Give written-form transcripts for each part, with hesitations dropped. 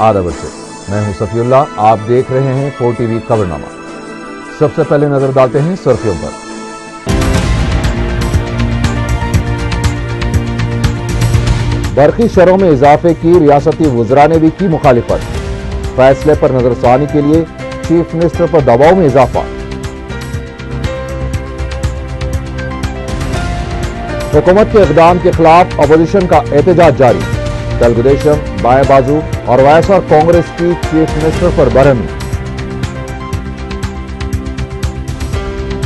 आदाब से मैं हूं सफी उल्लाह। आप देख रहे हैं 4 टीवी खबरनामा। सबसे पहले नजर डालते हैं सुर्खियों पर। बरकी शरहों में इजाफे की रियासती वुज़रा ने भी की मुखालिफत। फैसले पर नजरसानी के लिए चीफ मिनिस्टर पर दबाव में इजाफा। हुकूमत के इक़दाम के खिलाफ अपोजिशन का एहतजाज जारी। तेलुगुदेशम, बाएं बाजू और वाईएसआर कांग्रेस की चीफ मिनिस्टर पर बरहमी।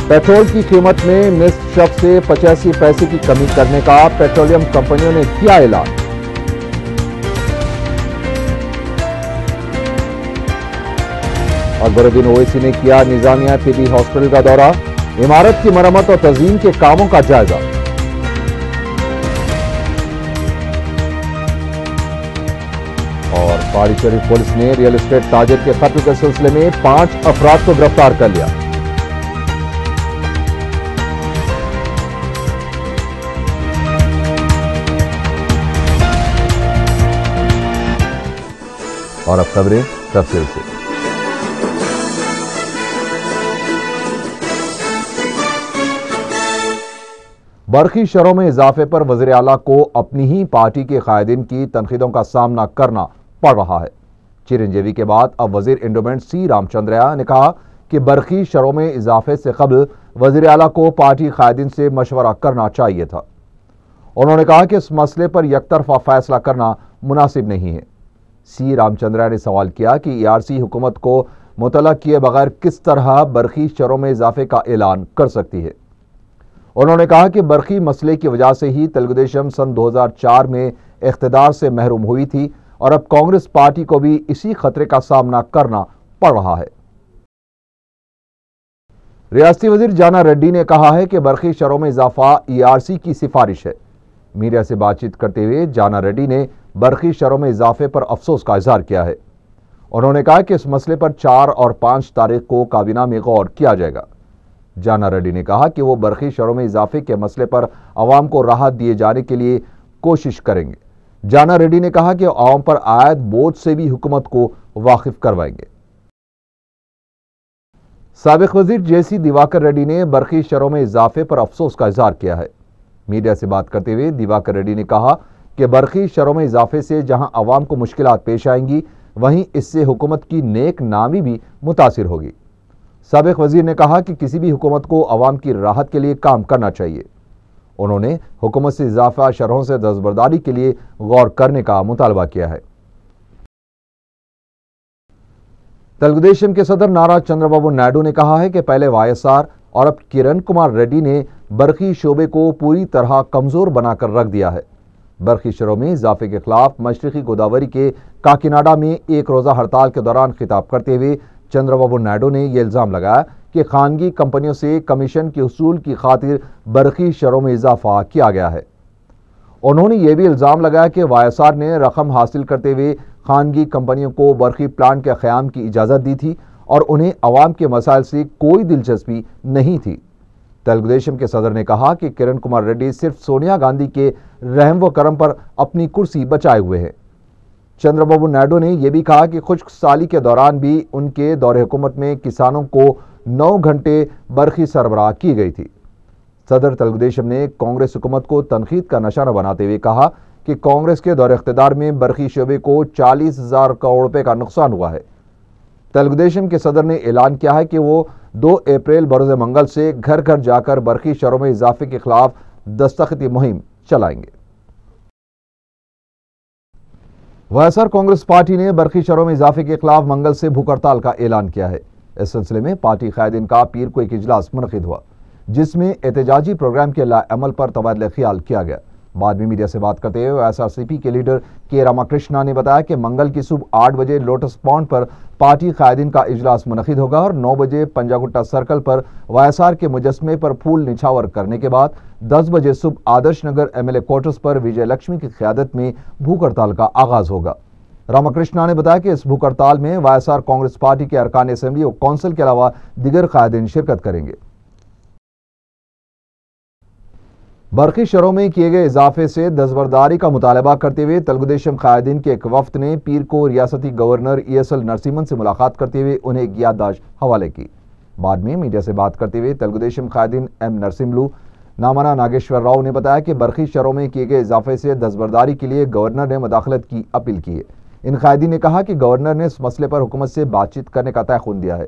पेट्रोल की कीमत में निस्फ शब से 85 पैसे की कमी करने का पेट्रोलियम कंपनियों ने किया ऐलान। अकबरुद्दीन ओवैसी ने किया निजामिया तिबी हॉस्पिटल का दौरा। इमारत की मरम्मत और तज़ीन के कामों का जायजा। और पहाड़ी शरीफ पुलिस ने रियल एस्टेट ताजिर के कत्ल के सिलसिले में 5 अफराद को गिरफ्तार कर लिया। और अब खबरें तफसील से। बरकी शरहों में इजाफे पर वज़ीर आला को अपनी ही पार्टी के कायदीन की तनकीदों का सामना करना पड़ रहा है। चिरंजीवी के बाद अब वजीर इंडोमेंट सी रामचंद्रया ने कहा कि बरकी शरहों में इजाफे से कबल वज़ीर आला को पार्टी कायदीन से मशवरा करना चाहिए था। उन्होंने कहा कि इस मसले पर यकतरफा फैसला करना मुनासिब नहीं है। सी रामचंद्रया ने सवाल किया कि ERC हुकूमत को मुतला किए बगैर किस तरह बरकी शरहों में इजाफे का ऐलान कर सकती है। उन्होंने कहा कि बरकी मसले की वजह से ही तेलुगुदेशम सन 2004 में इख्तिदार से महरूम हुई थी और अब कांग्रेस पार्टी को भी इसी खतरे का सामना करना पड़ रहा है। रियासती वजीर जाना रेड्डी ने कहा है कि बरकी शरहों में इजाफा ERC की सिफारिश है। मीडिया से बातचीत करते हुए जाना रेड्डी ने बरकी शरहों में इजाफे पर अफसोस का इजहार किया है। उन्होंने कहा कि इस मसले पर 4 और 5 तारीख को काबीना में गौर किया जाएगा। जाना रेड्डी ने कहा कि वो बरकी शरहों में इजाफे के मसले पर अवाम को राहत दिए जाने के लिए कोशिश करेंगे। जाना रेड्डी ने कहा कि अवाम पर आयद बोझ से भी हुकूमत को वाकिफ करवाएंगे। साबिक वजीर JC दिवाकर रेड्डी ने बरकी शरहों में इजाफे पर अफसोस का इजहार किया है। मीडिया से बात करते हुए दिवाकर रेड्डी ने कहा कि बरकी शरहों में इजाफे से जहां अवाम को मुश्किलात पेश आएंगी, वहीं इससे हुकूमत की नेक नामी भी मुतासिर होगी। साबिक वजीर ने कहा कि किसी भी हुकूमत को अवाम की राहत के लिए काम करना चाहिए। उन्होंने हुकूमत से इजाफा शरहों से दस्तबरदारी के लिए गौर करने का मुतालबा किया है। तेलुगुदेशम के सदर नारा चंद्रबाबू नायडू ने कहा है कि पहले YSR और अब किरण कुमार रेड्डी ने बरकी शोबे को पूरी तरह कमजोर बनाकर रख दिया है। बरकी शरहों में इजाफे के खिलाफ मशरकी गोदावरी के काकीनाडा में एक रोजा हड़ताल के दौरान खिताब करते हुए चंद्रबाबू नायडू ने यह इल्जाम लगाया कि खानगी कंपनियों से कमीशन के उसूल की खातिर बरकी शरहों में इजाफा किया गया है। उन्होंने यह भी इल्जाम लगाया कि YSR ने रकम हासिल करते हुए खानगी कंपनियों को बरकी प्लांट के क़याम की इजाज़त दी थी और उन्हें अवाम के मसाइल से कोई दिलचस्पी नहीं थी। तेलुगुदेशम के सदर ने कहा कि किरण कुमार रेड्डी सिर्फ सोनिया गांधी के रहम व करम पर अपनी कुर्सी बचाए हुए हैं। चंद्रबाबू नायडू ने यह भी कहा कि खुश्क साली के दौरान भी उनके दौरे हुकूमत में किसानों को 9 घंटे बरखी सरबराह की गई थी। सदर तेलुगुदेशम ने कांग्रेस हुकूमत को तनकीद का निशाना बनाते हुए कहा कि कांग्रेस के दौरे इख्तिदार में बरखी शोबे को 40,000 करोड़ रुपए का नुकसान हुआ है। तेलुगुदेशम के सदर ने ऐलान किया है कि वो 2 अप्रैल बरोज़ मंगल से घर घर जाकर बरखी शरहों में इजाफे के खिलाफ दस्तखती मुहिम चलाएंगे। YSR कांग्रेस पार्टी ने बरखी शरहों में इजाफे के खिलाफ मंगल से भूख हड़ताल का ऐलान किया है। इस सिलसिले में पार्टी कायदीन का पीर को एक इजलास मुनक़िद हुआ, जिसमें एहतजाजी प्रोग्राम के लाअमल पर तबादला ख्याल किया गया। बाद में मीडिया से बात करते हुए YSRCP के लीडर के रामाकृष्णा ने बताया कि मंगल की सुबह 8 बजे लोटस पॉन्ड पर पार्टी कायदीन का इजलास मुनक़िद होगा और 9 बजे पंजागुट्टा सर्कल पर YSR के मुजस्मे पर फूल निछावर करने के बाद 10 बजे सुबह आदर्श नगर MLA क्वार्टर्स पर विजय लक्ष्मी की क़यादत में भूख हड़ताल का आगाज होगा। रामाकृष्णा ने बताया कि इस भूख हड़ताल में YSR कांग्रेस पार्टी के अरकान असेंबली और कौंसिल के अलावा दीगर कायदीन शिरकत करेंगे। برقی شرحوں میں کیے گئے اضافے سے دستبرداری کا مطالبہ کرتے ہوئے تلگودیشم قائدین کے ایک وفد نے پیر کو ریاستی گورنر ESL نرسمن سے ملاقات کرتے ہوئے انہیں ایک یادداشت حوالے کی۔ بعد میں میڈیا سے بات کرتے ہوئے تلگودیشم قائدین M نرسملو نامنا ناگیشور راؤ نے بتایا کہ برقی شرحوں میں کیے گئے اضافے سے دستبرداری کے لیے گورنر نے مداخلت کی اپیل کی ہے۔ ان قائدین نے کہا کہ گورنر نے اس مسئلے پر حکومت سے بات چیت کرنے کا تیقن دیا ہے۔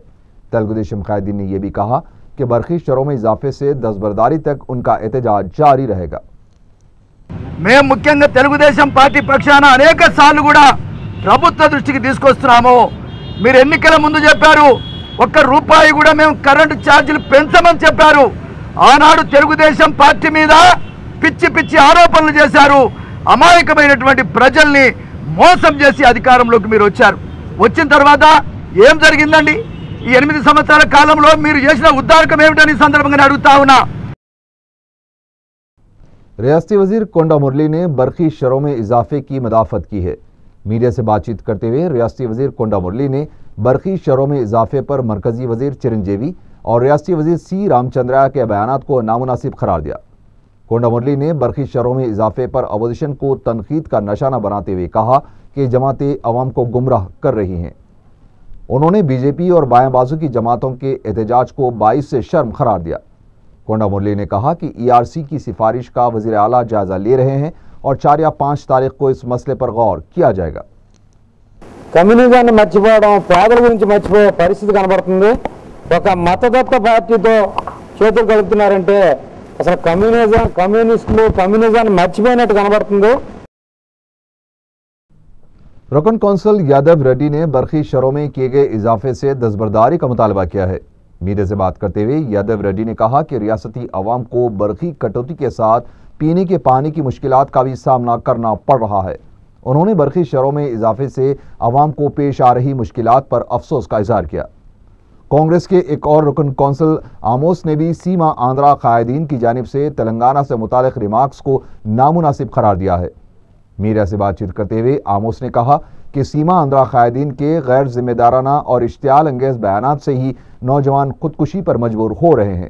تلگودیشم قائدین نے یہ بھی کہا کہ برقی شرحوں میں اضافے سے دستبرداری تک ان کا احتجاج جاری رہے گا۔ మేము ముఖ్యంగా తెలుగుదేశం పార్టీ పక్షాన అనేక సార్లు కూడా ప్రభుత్వ దృష్టికి తీసుకొస్తున్నాము। మీరు ఎన్నికల ముందు చెప్పారు ₹1 కూడా మేము కరెంటు ఛార్జీలు పెంచమని చెప్పారు। ఆనాడు తెలుగుదేశం పార్టీ మీద పిచ్చి పిచ్చి ఆరోపణలు చేశారు। అమాయకమైనటువంటి ప్రజల్ని మోసం చేసి అధికారంలోకి మీరు వచ్చారు। వచ్చిన తర్వాత ఏం జరిగిందండి? ఈ 8 సంవత్సరాల కాలంలో మీరు చేసిన ఉద్ధారకం ఏమిటని సందర్భంగా అడుగుతా ఉన్నా। ریاستی وزیر کونڈا مرلی نے برقی شرحوں میں اضافے کی مدافعت کی ہے۔ میڈیا سے بات چیت کرتے ہوئے ریاستی وزیر کونڈا مرلی نے برقی شرحوں میں اضافے پر مرکزی وزیر چرنجیوی اور ریاستی وزیر C رامچندرا کے بیانات کو نامناسب قرار دیا۔ کونڈا مرلی نے برقی شرحوں میں اضافے پر اپوزیشن کو تنقید کا نشانہ بناتے ہوئے کہا کہ جماعتیں عوام کو گمراہ کر رہی ہیں۔ انہوں نے BJP اور بائیں بازو کی جماعتوں کے احتجاج کو باعث شرم قرار دیا۔ کونڈا مرلی نے کہا کہ ERC کی سفارش کا وزیر اعلیٰ جائزہ لے رہے ہیں اور 4 یا 5 تاریخ کو اس مسئلے پر غور کیا جائے گا۔ కమ్యూనిజాన్ని మర్చిపోవడం, పేదల గురించి మర్చిపోయే పరిస్థితి కనబడుతుంది। ఒక మతతత్వ పార్టీతో చేతులు కలుపుతున్నారంటే అసలు కమ్యూనిస్టులు కమ్యూనిజాన్ని మర్చిపోయినట్టు కనబడుతుంది। رکن کونسل یادو ریڈی نے برقی شرحوں میں کیے گئے اضافے سے دستبرداری کا مطالبہ کیا ہے۔ میڈیا سے بات کرتے ہوئے یادو ریڈی نے کہا کہ ریاستی عوام کو برقی کٹوتی کے ساتھ پینے کے پانی کی مشکلات کا بھی سامنا کرنا پڑ رہا ہے۔ انہوں نے برقی شرحوں میں اضافے سے عوام کو پیش آ رہی مشکلات پر افسوس کا اظہار کیا۔ کانگریس کے ایک اور رکن کونسل آموس نے بھی سیما آندھرا قائدین کی جانب سے تلنگانہ سے متعلق ریمارکس کو نامناسب قرار دیا ہے۔ میڈیا سے بات چیت کرتے ہوئے آموس نے کہا کہ سیما آندھرا قائدین کے غیر ذمہ دارانہ اور اشتعال انگیز بیانات سے ہی نوجوان خودکشی پر مجبور ہو رہے ہیں۔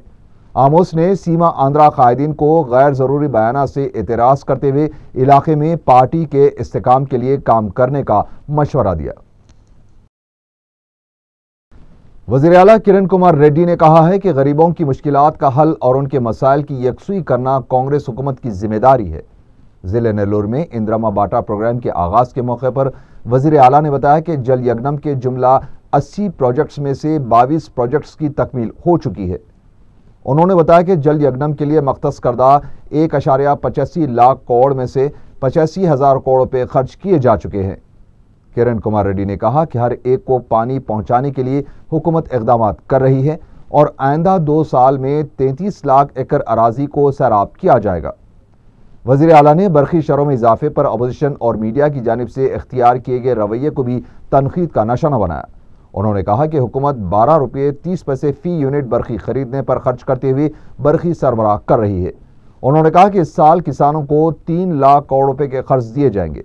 آموس نے سیما آندھرا قائدین کو غیر ضروری بیانات سے اعتراض کرتے ہوئے علاقے میں پارٹی کے استحکام کے لیے کام کرنے کا مشورہ دیا۔ وزیر اعلیٰ کرن کمار ریڈی نے کہا ہے کہ غریبوں کی مشکلات کا حل اور ان کے مسائل کی یکسوئی کرنا کانگریس حکومت کی ذمہ داری ہے۔ ضلع نیلور میں اندرما باٹا پروگرام کے آغاز کے موقع پر وزیر اعلیٰ نے بتایا کہ جل یگنم کے جملہ 80 پروجیکٹس میں سے 22 پروجیکٹس کی تکمیل ہو چکی ہے۔ انہوں نے بتایا کہ جل یگنم کے لیے مختص کردہ 1.85 لاکھ کروڑ میں سے 85,000 کروڑ روپے خرچ کیے جا چکے ہیں۔ کرن کمار ریڈی نے کہا کہ ہر ایک کو پانی پہنچانے کے لیے حکومت اقدامات کر رہی ہے اور آئندہ 2 سال میں 33 لاکھ ایکڑ اراضی کو سیراب کیا جائے گا۔ وزیر اعلیٰ نے برقی شرحوں میں اضافے پر اپوزیشن اور میڈیا کی جانب سے اختیار کیے گئے رویے کو بھی تنقید کا نشانہ بنایا۔ انہوں نے کہا کہ حکومت ₹12.30 فی یونٹ برقی خریدنے پر خرچ کرتے ہوئے برقی سربراہ کر رہی ہے۔ انہوں نے کہا کہ اس سال کسانوں کو 3 لاکھ کروڑ روپے کے قرض دیے جائیں گے۔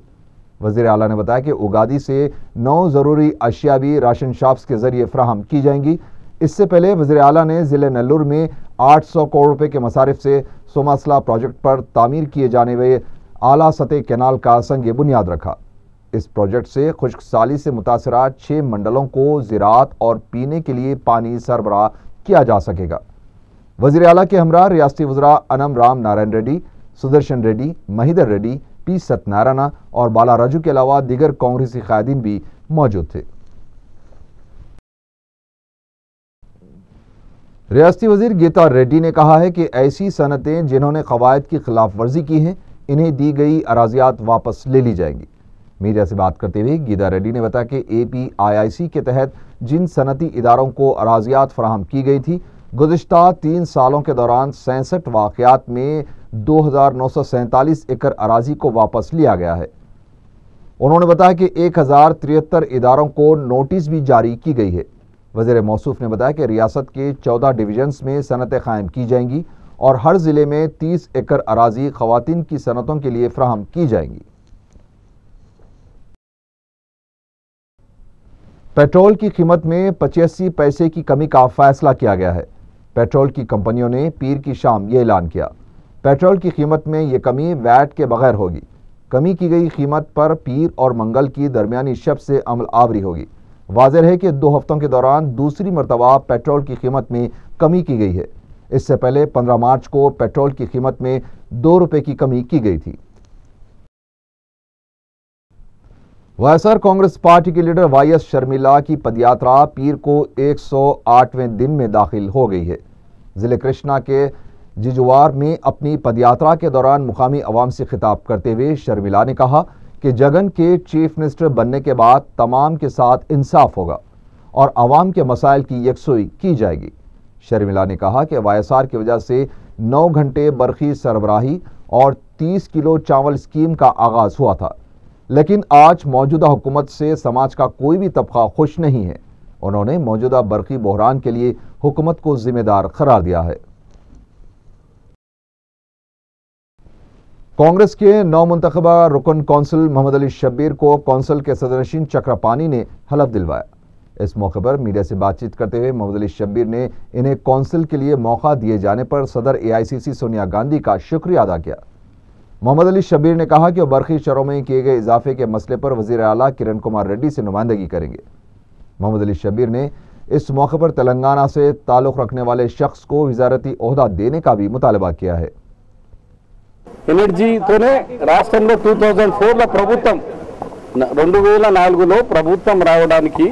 وزیر اعلیٰ نے بتایا کہ اگادی سے 9 ضروری اشیاء بھی راشن شاپس کے ذریعے فراہم کی جائیں گی۔ اس سے پہلے وزیر اعلیٰ نے ضلع نیلور میں 800 کروڑ روپے کے مصارف سے سوماسلا پروجیکٹ پر تعمیر کیے جانے والے اعلیٰ سطح کینال کا سنگ بنیاد رکھا۔ اس پروجیکٹ سے خشک سالی سے متاثرہ 6 منڈلوں کو زراعت اور پینے کے لیے پانی سربراہ کیا جا سکے گا۔ وزیر اعلیٰ کے ہمراہ ریاستی وزراء انم رام نارائن ریڈی، سدرشن ریڈی، مہیدر ریڈی، پی ست نارائنا اور بالا راجو کے علاوہ دیگر کانگریسی قائدین بھی موجود تھے۔ ریاستی وزیر گیتا ریڈی نے کہا ہے کہ ایسی صنعتیں جنہوں نے قواعد کی خلاف ورزی کی ہیں انہیں دی گئی اراضیات واپس لے لی جائیں گی۔ میڈیا سے بات کرتے ہوئے گیتا ریڈی نے بتایا کہ APIIC کے تحت جن صنعتی اداروں کو اراضیات فراہم کی گئی تھی گزشتہ 3 سالوں کے دوران 66 واقعات میں 2,947 ایکڑ اراضی کو واپس لیا گیا ہے۔ انہوں نے بتایا کہ 1,073 اداروں کو نوٹس بھی جاری کی گئی ہے۔ وزیر موصوف نے بتایا کہ ریاست کے 14 ڈویژنز میں صنعتیں قائم کی جائیں گی اور ہر ضلع میں 30 ایکڑ اراضی خواتین کی صنعتوں کے لیے فراہم کی جائیں گی۔ پیٹرول کی قیمت میں 85 پیسے کی کمی کا فیصلہ کیا گیا ہے۔ پیٹرول کی کمپنیوں نے پیر کی شام یہ اعلان کیا۔ पेट्रोल की कीमत में ये कमी वैट के बगैर होगी। कमी की गई कीमत पर पीर और मंगल की दरमियानी शब से अमल आवरी होगी। वाज़ेह है कि 2 हफ्तों के दौरान दूसरी मरतबा पेट्रोल की कीमत में कमी की गई है। इससे पहले 15 मार्च को पेट्रोल की कीमत में 2 रुपए की कमी की गई थी। वाईएसआर कांग्रेस पार्टी की लीडर वाईएस शर्मिला की पदयात्रा पीर को 108वें दिन में दाखिल हो गई है। जिले कृष्णा के जिजुवार में अपनी पदयात्रा के दौरान मुकामी अवाम से खिताब करते हुए शर्मिला ने कहा कि जगन के चीफ मिनिस्टर बनने के बाद तमाम के साथ इंसाफ होगा और अवाम के मसाइल की यकसुई की जाएगी। शर्मिला ने कहा कि वाईएसआर की वजह से 9 घंटे बरखी सरबराही और 30 किलो चावल स्कीम का आगाज हुआ था, लेकिन आज मौजूदा हुकूमत से समाज का कोई भी तबका खुश नहीं है। उन्होंने मौजूदा बरखी बहरान के लिए हुकूमत को जिम्मेदार करार दिया है। कांग्रेस के नौमुंतखबा रुकन कौंसिल मोहम्मद अली शब्बीर को कौंसिल के सदरनशीन चक्रपानी ने हलफ दिलवाया। इस मौके पर मीडिया से बातचीत करते हुए मोहम्मद अली शब्बीर ने इन्हें कौंसिल के लिए मौका दिए जाने पर सदर AICC सोनिया गांधी का शुक्रिया अदा किया। मोहम्मद अली शब्बीर ने कहा कि वो बरखी शरों में किए गए इजाफे के मसले पर वजीर आला किरण कुमार रेड्डी से नुमाइंदगी करेंगे। मोहम्मद अली शब्बीर ने इस मौके पर तेलंगाना से ताल्लुक रखने वाले शख्स को वजारती ओहदा देने का भी मुतालबा किया है। ఎనర్జీతోనే రాష్ట్రంలో 2004లో ప్రభుత్వం 2004లో ప్రభుత్వం రావడానికి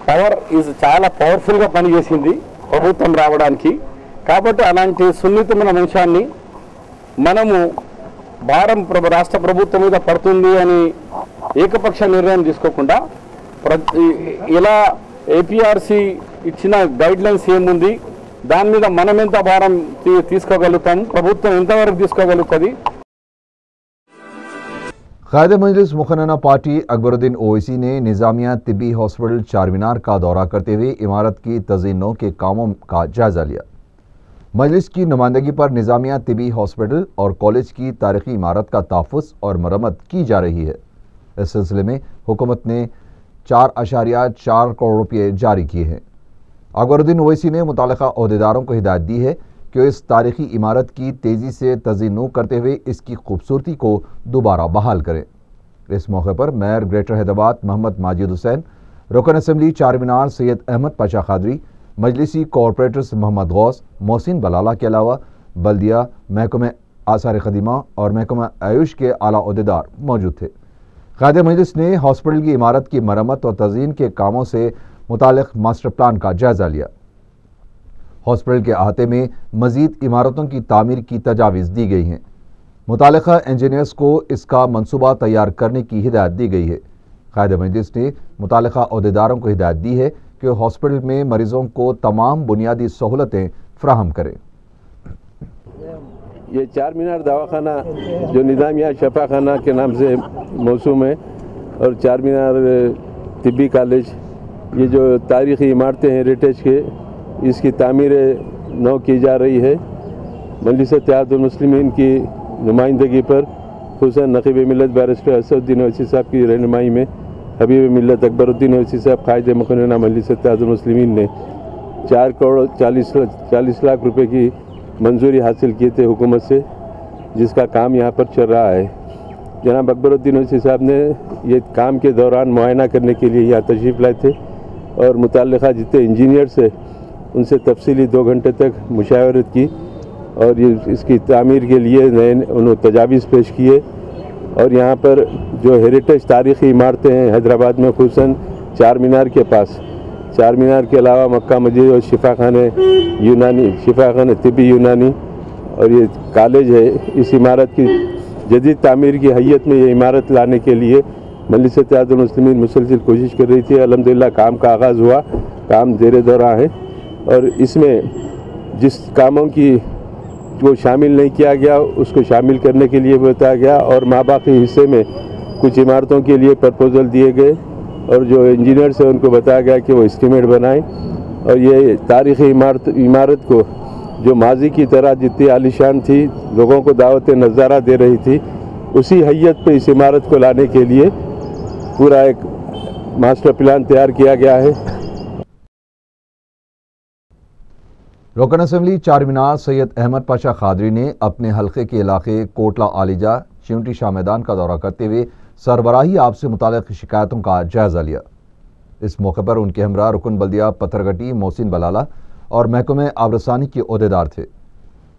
పవర్ చాలా పవర్ఫుల్ గా పనిచేసింది ప్రభుత్వం రావడానికి। కాబట్టి అలాంటి సున్నితమైన అంశాన్ని మనము భారం రాష్ట్ర ప్రభుత్వం మీద పడుతుంది అని ఏకపక్ష నిర్ణయం తీసుకోకుండా ఇలా APRC ఇచ్చిన గైడ్ లైన్స్ ఏముంది, దాని మీద మనం ఎంత భారం తీసుకోగలుగుతాం, ప్రభుత్వం ఎంతవరకు తీసుకోగలుగుతుంది। कायदे मजलिस मुखनना पार्टी अकबरुद्दीन ओवैसी ने निजामिया तिब्बी हॉस्पिटल चारमीनार का दौरा करते हुए इमारत की तज़ीनो के कामों का जायजा लिया। मजलिस की नुमाइंदगी पर निजामिया तिब्बी हॉस्पिटल और कॉलेज की तारीखी इमारत का तहफ़्फ़ुज़ और मरम्मत की जा रही है। इस सिलसिले में हुकूमत ने 4.4 करोड़ रुपये जारी किए हैं। अकबरुद्दीन ओवैसी ने मुताल्लिक़ा ओहदेदारों को हिदायत दी है कि इस तारीखी इमारत की तेज़ी से तज़ीनो करते हुए इसकी खूबसूरती को दोबारा बहाल करें। इस मौके पर मेयर ग्रेटर हैदराबाद मोहम्मद माजिद हुसैन, रुकन असम्बली चारमीनार सैयद अहमद पाशा खादरी, मजलिसी कॉरपोरेटर्स मोहम्मद गौस, मोहसिन बलाला के अलावा बल्दिया, महकमा आसार ख़दीमा और महकमा आयुष के आला ओहदेदार मौजूद थे। कायदे मजलिस ने हॉस्पिटल की इमारत की मरम्मत और तज़ीन के कामों से मुताल्लिक़ मास्टर प्लान का जायजा लिया। हॉस्पिटल के अहाते में मज़ीद इमारतों की तामीर की तजावीज़ दी गई हैं। मुताल्लिक़ा इंजीनियर्स को इसका मंसूबा तैयार करने की हिदायत दी गई है। कायदे मजलिस ने मुताल्लिक़ा ओहदेदारों को हिदायत दी है कि हॉस्पिटल में मरीज़ों को तमाम बुनियादी सहूलतें फ़राहम करें। ये चारमीनार दवाखाना जो निज़ामिया शफाखाना के नाम से मौसूम है और चारमीनार तिब्बी कॉलेज, ये जो तारीख़ी इमारतें हैं हेरिटेज के, इसकी तामीर नौ की जा रही है। मजलिस इत्तेहादुल मुस्लिमीन की नुमाइंदगी पर हुसैन नक़ीब मिल्लत बैरिस्टर असदुद्दीन ओवैसी साहब की रहनुमाई में हबीब मिल्लत अकबरुद्दीन ओवैसी साहब कायदे मुखनना मजलिस इत्तेहादुल मुस्लिमीन ने 4 करोड़ 40 लाख रुपए की मंजूरी हासिल किए थे हुकूमत से, जिसका काम यहाँ पर चल रहा है। जनाब अकबरुद्दीन ओवैसी साहब ने ये काम के दौरान मुआयना करने के लिए यहाँ तशरीफ़ लाए थे और मुताल्लिक़ा जितने इंजीनियर्स है उनसे तफसीली 2 घंटे तक मुशावरत की और ये इसकी तामीर के लिए नए उन्होंने तजावीज़ पेश किए। और यहाँ पर जो हेरिटेज तारीख़ी इमारतें हैं हैदराबाद में, खुसूसन चारमीनार के पास, चारमीनार के अलावा मक्का मस्जिद और शिफाखाने यूनानी, शिफाखाने तिब्बी यूनानी और ये कॉलेज है, इस इमारत की जदीद तामीर की हैयत में ये इमारत लाने के लिए मजलिस इत्तेहादुल मुस्लिमीन मुसलसिल कोशिश कर रही थी। अल्हम्दुलिल्लाह काम का आगाज़ हुआ, काम ज़ेरे दौरा है और इसमें जिस कामों की को शामिल नहीं किया गया उसको शामिल करने के लिए बताया गया और माबाकी हिस्से में कुछ इमारतों के लिए प्रपोजल दिए गए और जो इंजीनियर्स हैं उनको बताया गया कि वो एस्टीमेट बनाएं और ये तारीख़ी इमारत को जो माजी की तरह जितनी आलीशान थी, लोगों को दावत नज़ारा दे रही थी, उसी हैयत पे इस इमारत को लाने के लिए पूरा एक मास्टर प्लान तैयार किया गया है। रुकन असम्बली चार मीनार सैयद अहमद पाशा खादरी ने अपने हल्के के इलाके कोटला आलिजा चिमटी शाह मैदान का दौरा करते हुए सरबराही आब से मुताल्लिक़ शिकायतों का जायज़ा लिया। इस मौके पर उनके हमरा रुकन बल्दिया पत्थरगटी मोहसिन बलाला और महकमे आबरसानी के ओहदेदार थे।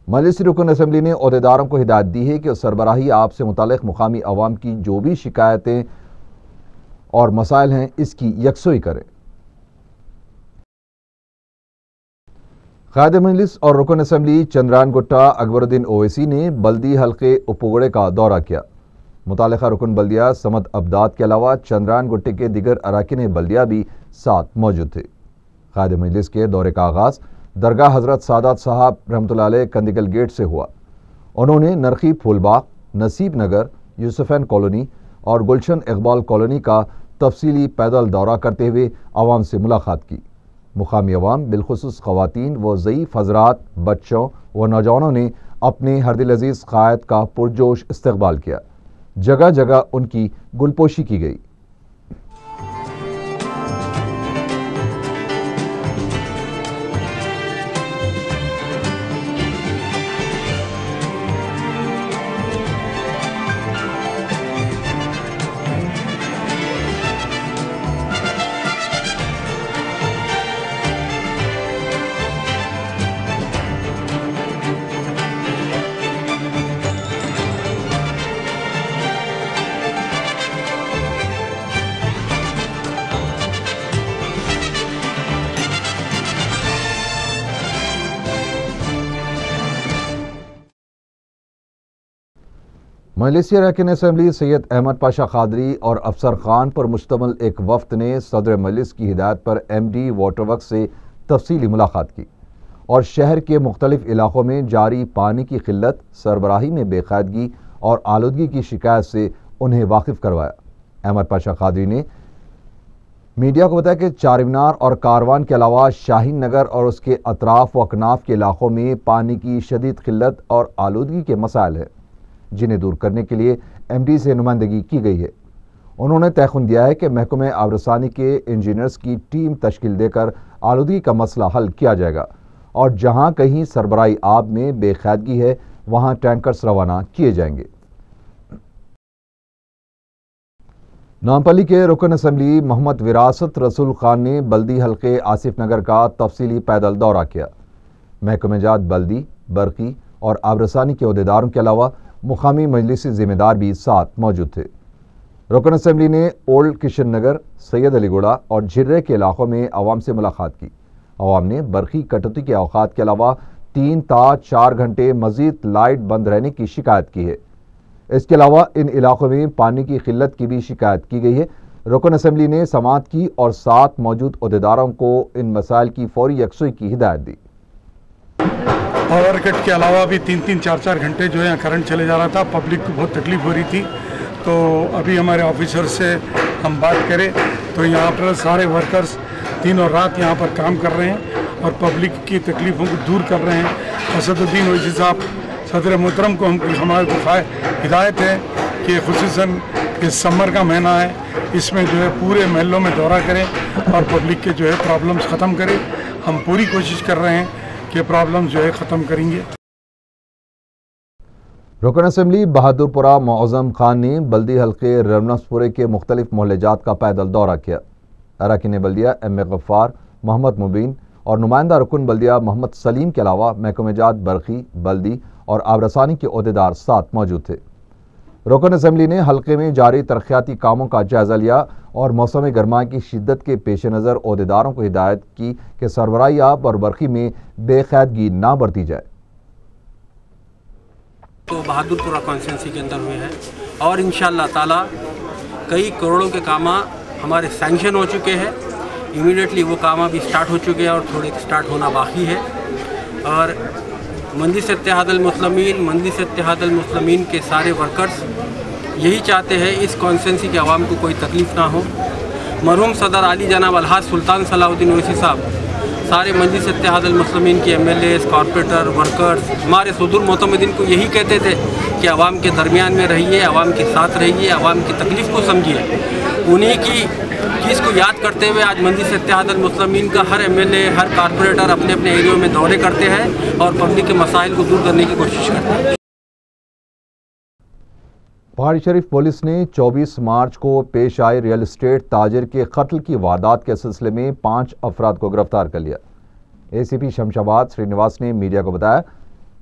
मजलिसी रुकन असम्बली ने ओहदेदारों को हिदायत दी है कि सरबराही आब से मुताल्लिक़ मुकामी अवाम की जो भी शिकायतें और मसाइल हैं इसकी यकसोई करें। क़ायद मजलिस और रुकन असम्बली चंद्रान गुट्टा अकबरुद्दीन ओवैसी ने बल्दी हल्के उपगोड़े का दौरा किया। मुतालिका रुकन बल्दिया समद अब्दाद के अलावा चंद्रान गुट्टे के दिगर अराकिन बल्दिया भी साथ मौजूद थे। क़ायद मजलिस के दौरे का आगाज़ दरगाह हज़रत सादात साहब रहमतुल्लाह अलैह कंदिगल गेट से हुआ। उन्होंने नरखी फूलबाग, नसीब नगर, यूसुफैन कॉलोनी और गुलशन इकबाल कॉलोनी का तफसीली पैदल दौरा करते हुए आवाम से मुलाकात की। मुकामी अवाम बिलखुसूस ख़वातीन व ज़ईफ़ हज़रात, बच्चों व नौजवानों ने अपने हरदिल अज़ीज़ क़ायद का पुरजोश इस्तक़बाल किया। जगह जगह उनकी गुलपोशी की गई। मजलिसी अरकान असम्बली सैयद अहमद पाशा खादरी और अफसर खान पर मुश्तमिल एक वफ्द ने सदर मजलिस की हिदायत पर MD वाटर वर्क्स से तफसीली मुलाकात की और शहर के मुख्तलिफ इलाकों में जारी पानी की किल्लत, सरबराही में बेकायदगी और आलूदगी की शिकायत से उन्हें वाकिफ करवाया। अहमद पाशा खादरी ने मीडिया को बताया कि चार मीनार और कारवान के अलावा शाहीन नगर और उसके अतराफ व अकनाफ के इलाकों में पानी की शदीद किल्लत और आलूदगी के मसाइल हैं, जिन्हें दूर करने के लिए MD से नुमाइंदगी की गई है। उन्होंने तयखुन दिया है कि महकमे आबरसानी के इंजीनियर्स की टीम तश्कील देकर आलूदगी का मसला हल किया जाएगा और जहां कहीं सरबराही आब में बेकायदगी है वहां टैंकर्स रवाना किए जाएंगे। नामपल्ली के रुकन असम्बली मोहम्मद विरासत रसूल खान ने बल्दी हल्के आसिफ नगर का तफसीली पैदल दौरा किया। महकमे जात बल्दी, बरकी और आबरसानी के ओहदेदारों के अलावा मुकामी मजलिसी जिम्मेदार भी साथ मौजूद थे। रुकन असम्बली ने ओल्ड किशन नगर, सैयद अलीगुड़ा और झिर्रे के इलाकों में आवाम से मुलाकात की। आवाम ने बरखी कटौती के औकात के अलावा 3 ta 4 घंटे मजीद लाइट बंद रहने की शिकायत की है। इसके अलावा इन इलाकों में पानी की किल्लत की भी शिकायत की गई है। रुकन असम्बली ने समाअत की और साथ मौजूद ओहदेदारों को इन मसाइल की फौरी यकसुई की हिदायत दी। पावर कट के अलावा भी 3-3 4-4 घंटे जो है यहाँ करंट चले जा रहा था। पब्लिक को बहुत तकलीफ हो रही थी। तो अभी हमारे ऑफिसर से हम बात करें तो यहाँ पर सारे वर्कर्स दिन और रात यहाँ पर काम कर रहे हैं और पब्लिक की तकलीफ़ों को दूर कर रहे हैं। असदुद्दीन ओवैसी साहब सदर मोहतरम को हमारे को हिदायत है कि खुसूसन इस समर का महीना है, इसमें जो है पूरे महलों में दौरा करें और पब्लिक के जो है प्रॉब्लम्स ख़त्म करें। हम पूरी कोशिश कर रहे हैं कि प्रॉब्लम जो है ख़त्म करेंगे। रुकन असम्बली बहादुरपुरा मौज़म खान ने बल्दी हल्के रमनसपुरे के मुख्तलिफ मोहल्लेजात का पैदल दौरा किया। अरकान बल्दिया M.A. गफ्फार, मोहम्मद मुबीन और नुमाइंदा रुकन बल्दिया मोहम्मद सलीम के अलावा महकमेजात बरखी, बल्दी और आबरसानी के ओहदेदार साथ मौजूद थे। रुकन असम्बली ने हल्के में जारी तरक्याती कामों का जायजा लिया और मौसम गर्मा की शिद्दत के पेश नज़र ओहदेदारों को हिदायत की कि सरबराही आब और बरखी में बेकायदगी ना बरती जाए। तो बहादुरपुरा कॉन्स्टिट्यूंसी के अंदर हुए हैं और इंशाअल्लाह ताला कई करोड़ों के कामा हमारे सैंक्शन हो चुके हैं। इमीडिएटली वो कामा भी स्टार्ट हो चुके हैं और थोड़े स्टार्ट होना बाकी है। और मजलिस इत्तेहादुल मुस्लिमीन के सारे वर्कर्स यही चाहते हैं इस कॉन्स्टिट्यूंसी के अवाम को कोई तकलीफ़ ना हो। मरहूम सदर आली जनाब अलहाज सुल्तान सलाहुद्दीन ओवैसी साहब सारे मजलिस इत्तेहादुल मुस्लिमीन के MLAs, कॉरपोरेटर, वर्कर्स हमारे सुदूर मोतमदीन को यही कहते थे कि अवाम के दरमियान में रहिए, अवाम के साथ रहिए, अवाम की तकलीफ़ को समझिए। उन्हीं की चीज़ को याद करते हुए आज मजलिस इत्तेहाद अल मुस्लिमीन का हर एमएलए, हर कारपोरेटर अपने अपने एरिया में दौरे करते हैं और पब्लिक के मसाइल को दूर करने की कोशिश करते हैं। पहाड़ी शरीफ पुलिस ने 24 मार्च को पेश आए रियल एस्टेट ताजिर के कत्ल की वारदात के सिलसिले में 5 अफराद को गिरफ्तार कर लिया। एसीपी शमशाबाद श्रीनिवास ने मीडिया को बताया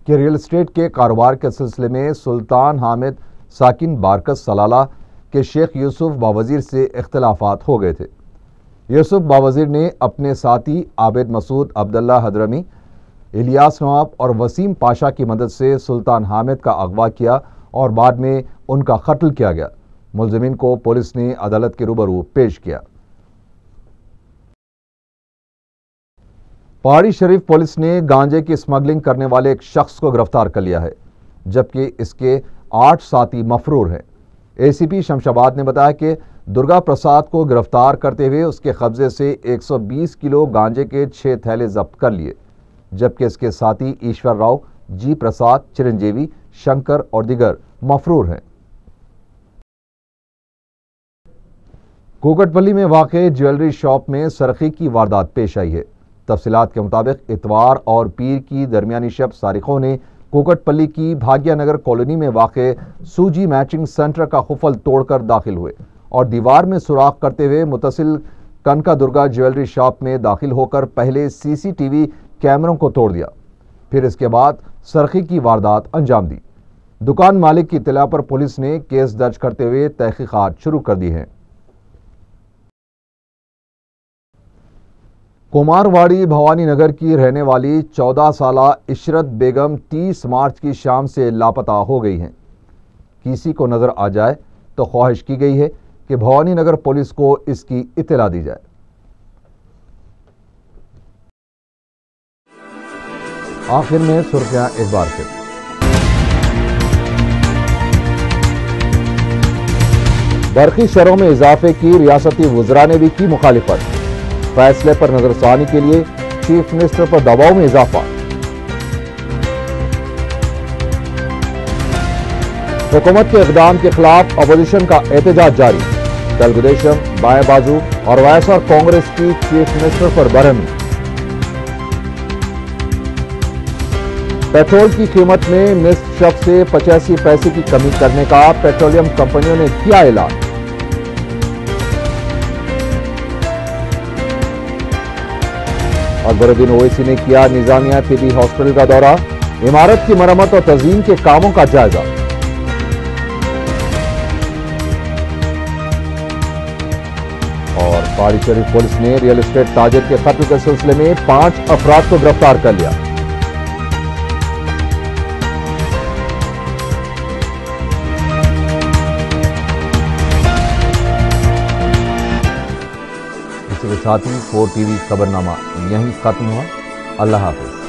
कि रियल एस्टेट के कारोबार के सिलसिले में सुल्तान हामिद साकिन बारकस सलाला के शेख यूसुफ बावजीर से इख्तिलाफात हो गए थे। यूसुफ बावजीर ने अपने साथी आबिद मसूद, अब्दुल्ला हदरमी, इलियास नवाब और वसीम पाशा की मदद से सुल्तान हामिद का अगवा किया और बाद में उनका कत्ल किया गया। मुलजिमीन को पुलिस ने अदालत के रूबरू पेश किया। पहाड़ी शरीफ पुलिस ने गांजे की स्मगलिंग करने वाले एक शख्स को गिरफ्तार कर लिया है, जबकि इसके 8 साथी मफरूर हैं। एसीपी शमशाबाद ने बताया कि दुर्गा प्रसाद को गिरफ्तार करते हुए उसके कब्जे से 120 किलो गांजे के 6 थैले जब्त कर लिए, जबकि इसके साथी ईश्वर राव, जी प्रसाद, चिरंजीवी, शंकर और दीगर मफरूर हैं। कोकटपल्ली में वाक़े ज्वेलरी शॉप में सरखी की वारदात पेश आई है। तफसीलात के मुताबिक इतवार और पीर की दरमियानी शब सारिकों ने कोकटपल्ली की भाग्यनगर कॉलोनी में वाक़े सूजी मैचिंग सेंटर का खुफल तोड़कर दाखिल हुए और दीवार में सुराख करते हुए मुतसिल कनका दुर्गा ज्वेलरी शॉप में दाखिल होकर पहले सीसीटीवी कैमरों को तोड़ दिया, फिर इसके बाद सरखी की वारदात अंजाम दी। दुकान मालिक की इत्तला पर पुलिस ने केस दर्ज करते हुए तहकीकात शुरू कर दी है। कुमारवाड़ी भवानी नगर की रहने वाली 14 साला इशरत बेगम 30 मार्च की शाम से लापता हो गई हैं। किसी को नजर आ जाए तो ख्वाहिश की गई है कि भवानी नगर पुलिस को इसकी इत्तला दी जाए। आखिर में सुर्खियां एक बार फिर। बरखी शरों में इजाफे की रियासती वुज़रा ने भी की मुखालिफत। फैसले पर नजरसानी के लिए चीफ मिनिस्टर पर दबाव में इजाफा। हुकूमत के इक़दाम के खिलाफ अपोजिशन का एहतजाज जारी। तेलुगुदेशम, बाएं बाजू और वायएसआर कांग्रेस की चीफ मिनिस्टर पर बरहमी। पेट्रोल की कीमत में निस्फ शब से 85 पैसे की कमी करने का पेट्रोलियम कंपनियों ने किया ऐलान। अकबरुद्दीन ओवैसी ने किया निजामिया तिबी हॉस्पिटल का दौरा, इमारत की मरम्मत और तज़ीन के कामों का जायजा। और पहाड़ी शरीफ पुलिस ने रियल एस्टेट ताजिर के कत्ल के सिलसिले में 5 अफराद को गिरफ्तार कर लिया। इसके साथ ही 4 टीवी खबरनामा यहीं खत्म हुआ। अल्लाह हाफिज।